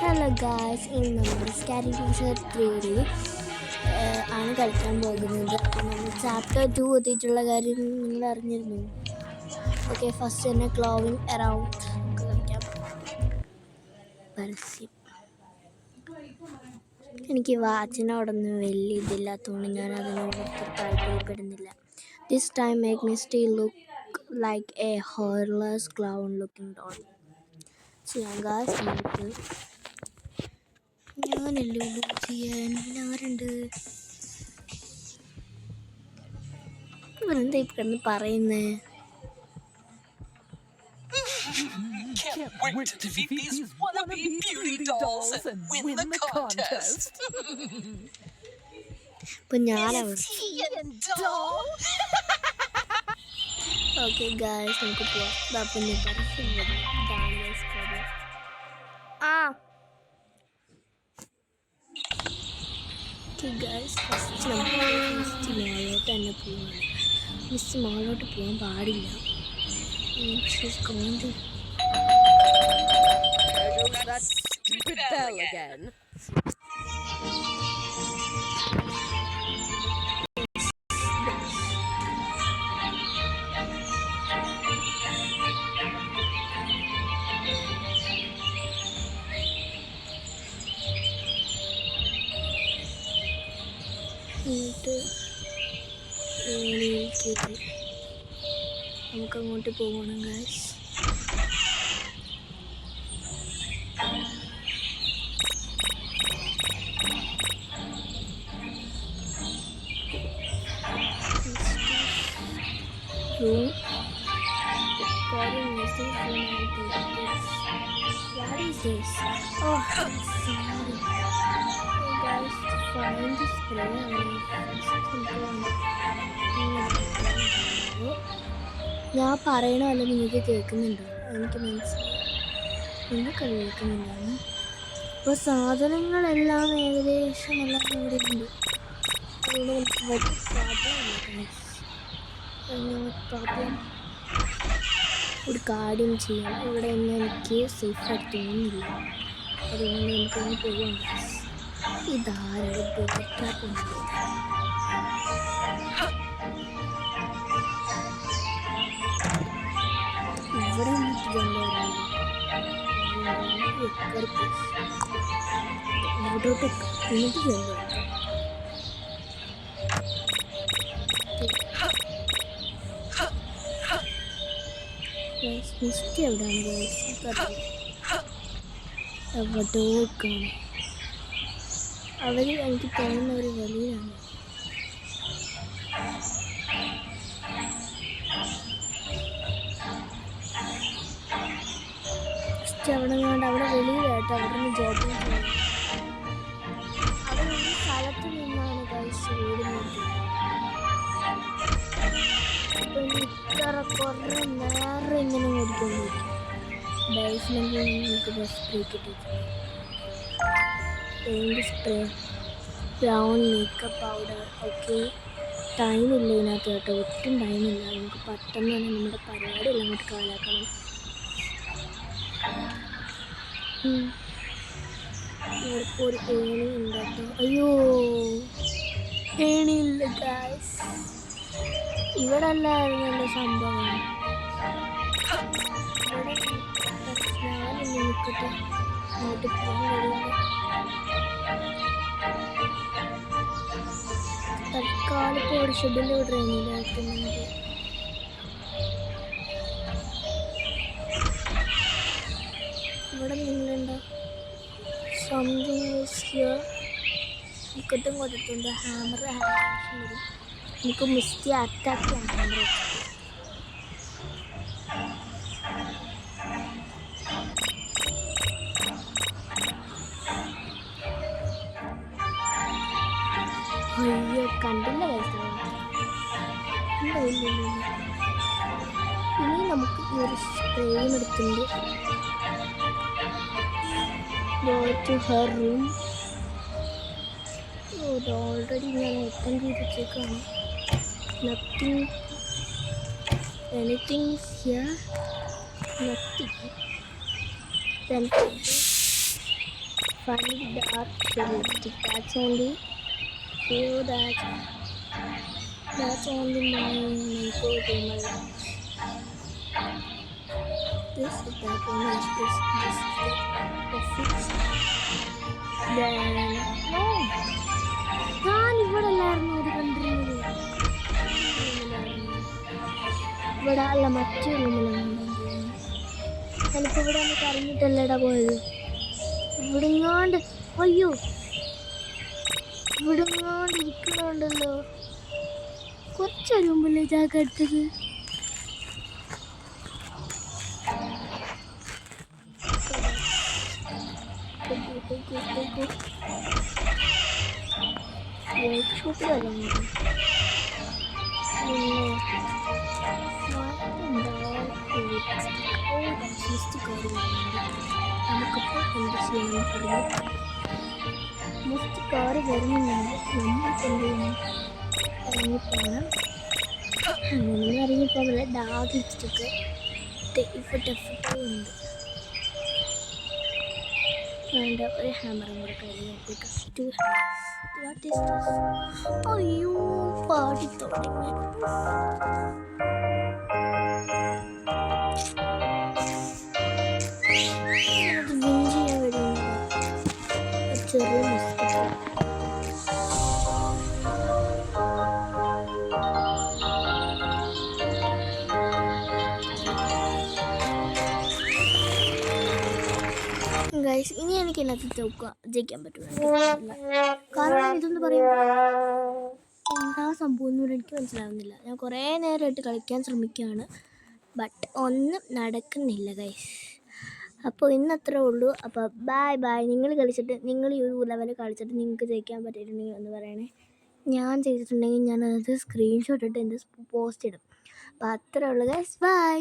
Hello guys, ഇന്ന് നമ്മൾ scary teacher 3D ആണ് കളിക്കാൻ പോകുന്നത്. നമ്മൾ ചാപ്റ്റർ 2 എത്തിയിട്ടുള്ള കാര്യം നിങ്ങൾ അറിഞ്ഞിരുന്നു. ഓക്കെ, ഫസ്റ്റ് തന്നെ ക്ലോവിങ് അറൗണ്ട് നമുക്ക് കളിക്കാം. പരസ്യം. എനിക്ക് വാച്ചിനോടൊന്നും വലിയ ഇതില്ലാത്തതുകൊണ്ട് ഞാൻ അതിനോട് താല്പര്യപ്പെടുന്നില്ല. This time make misty look like a hairless clown looking doll. ചെയ്യാം ഗായ്സ്. നമുക്ക് ഞാനല്ലോ ചെയ്യാൻ ആരുണ്ട്? ഇവരെന്താ ഇപ്പം കിടന്ന് പറയുന്നേ? Can't wait to defeat these wannabe beauty dolls and win the contest. ഇപ്പൊ ഞാനവിടെ. ഓക്കെ ഗായ്സ്, നമുക്ക് പോവാം. അപ്പം ഗായ്സ്, ഫസ്റ്റ് മോളിലോട്ട് തന്നെ പോവാണ്. മിസ് മോളിലോട്ട് പോകാൻ പാടില്ല. There goes that stupid bell again. നമുക്ക് അങ്ങോട്ട് പോകണം guys. room. What is this? Oh, I'm sorry. Hey guys, find the spray ഞാൻ പറയണമല്ല, നിങ്ങൾക്ക് കേൾക്കുന്നുണ്ടോ? എനിക്ക് മനസ്സിലായി, നിങ്ങൾക്ക് കേൾക്കുന്നില്ലാണ്. ഇപ്പോൾ സാധനങ്ങളെല്ലാം ഏകദേശം എല്ലാം ഇവിടെ ഉണ്ട്. അതുകൊണ്ട് നമുക്ക് വലിയ പ്രോബ്ലം ഒരു കാര്യം ചെയ്യാം. ഇവിടെ ഒന്നും എനിക്ക് സേഫായിട്ട് തോന്നുന്നില്ല. അതുകൊണ്ട് നമുക്കൊന്ന് പോകാം. ഇതാരും ബുദ്ധിമുട്ടാക്കുന്നുണ്ട്. ഇവിടെ ഇങ്ങോട്ട് മിസ്റ്റ് എവിടെയാണ്? എവിടെയൊക്കെയാണ് അവർ. എനിക്ക് തോന്നുന്ന ഒരു വലിയാണ്. അവിടെ വേണ്ട, അവിടെ വെളിയിലായിട്ട് അവിടെ നിന്ന് ജോബിങ് ചെയ്യണം. അവിടെ ഒരു സ്ഥലത്ത് നിന്നാണ് കഴിച്ച് ഓടുന്നത്. അപ്പം ഇത്ര കുറേ നേരം ഇങ്ങനെ ഓടിക്കൊണ്ടിരിക്കും. ബൈസിലെങ്കിൽ നമുക്ക് ബസ് സ്പ്രേ കിട്ടിയിട്ടുണ്ട്. Paint spray, brown makeup powder. Okay, ടൈമില്ല ഇതിനകത്ത് കേട്ടോ, ഒട്ടും ടൈമില്ല. നമുക്ക് പെട്ടെന്ന് തന്നെ നമ്മുടെ പരിപാടി എല്ലാം അങ്ങോട്ട് കാലാക്കണം. ഒരു ഏണി ഉണ്ട് കേട്ടോ. അയ്യോ, ഏണിയില്ല ഗായ്സ്. ഇവിടെ അല്ലായിരുന്നു എൻ്റെ സംഭവം. ഞാനൊന്ന് നിൽക്കട്ടെ, അങ്ങോട്ട് പോകാൻ കഴിയില്ല. തൽക്കാലം ഇപ്പോൾ ഒരു ഷെഡിൻ്റെ ട്രെയിനിലാക്കുന്നത്. ഇവിടെ നിങ്ങളുണ്ടോ? Something is here. ടിക്കറ്റും കൊടുത്തിട്ടുണ്ട്. ഹാമർ ഹാമർ വരും. നമുക്ക് മിസ്റ്റി അറ്റാക്ക് ചെയ്യാൻ ഹാമർ വെച്ചിട്ട്. അയ്യോ, കണ്ടില്ല കഴിച്ചത്. ഇനി നമുക്ക് ഈ ഒരു സ്പ്രേയും എടുക്കുന്നുണ്ട്. Go to her room. Already ഞാൻ ഓപ്പൺ ചെയ്ത് വെച്ചേക്കാണ്. Nothing, anything here, nothing. Then find dark lipstick. That's only few that's only my makeup remover. This is that one. This is the office. Then no. ഞാൻ ഇവിടെ അല്ലായിരുന്നു ഇത് കണ്ടിരുന്നത്. ഇവിടെ അല്ല മറ്റേ റൂമിലാണ്. ചിലപ്പോൾ ഇവിടെ ഒന്ന് കറങ്ങിയിട്ടല്ലേടാ പോയത്. ഇവിടെങ്ങാണ്ട് അയ്യോ ഇവിടെങ്ങാണ്ട് ഇരിക്കണുണ്ടല്ലോ. കുറച്ചൊരു മുമ്പില്ലേ ചാക്ക എടുത്തത്. നമുക്കിപ്പോൾ എന്ത് ചെയ്യണം പറഞ്ഞു. നെക്സ്റ്റ് കാറ് വരുന്നുണ്ട്. നമ്മൾക്ക് എന്ത് ചെയ്യണം? ഇറങ്ങിപ്പോകണം. അങ്ങനെ ഇറങ്ങിപ്പോകില്ല. ഡാർക്ക് ലിപ്സ്റ്റിക്ക് ഇഫട്ട് ഉണ്ട്. വേണ്ട ഒരു ഹാമറും കൂടെ കയ്യിലെടുത്തേക്കാം. 2 ഹാമേഴ്സ്. What is this? അയ്യോ പാടി തുടങ്ങി. അത് വിൻ ചെയ്യാൻ കഴിയുന്നില്ല. ചെറിയ മിസ്റ്റേക്ക്. ഗൈസ് ഇനി എനിക്ക് ഇതിനകത്ത് ജയിക്കാൻ പറ്റുന്നില്ല. കാരണം ഇതെന്ന് പറയുമ്പോൾ എന്താ സംഭവം എന്നൂടെ എനിക്ക് മനസ്സിലാവുന്നില്ല. ഞാൻ കുറേ നേരമായിട്ട് കളിക്കാൻ ശ്രമിക്കുകയാണ്, ബട്ട് ഒന്നും നടക്കുന്നില്ല ഗൈസ്. അപ്പോൾ ഇന്നത്രേ ഉള്ളൂ. അപ്പോൾ ബൈ. നിങ്ങൾ കളിച്ചിട്ട് നിങ്ങൾ ഈ ഒരു ലെവൽ കളിച്ചിട്ട് നിങ്ങൾക്ക് ജയിക്കാൻ പറ്റിയിട്ടുണ്ടെങ്കിൽ ഒന്ന് പറയണേ. ഞാൻ ചെയ്തിട്ടുണ്ടെങ്കിൽ ഞാനത് സ്ക്രീൻഷോട്ട് ഇട്ട് എൻ്റെ പോസ്റ്റ് ഇടും. അപ്പോൾ അത്രേ ഉള്ളൂ ഗൈസ്. ബൈ.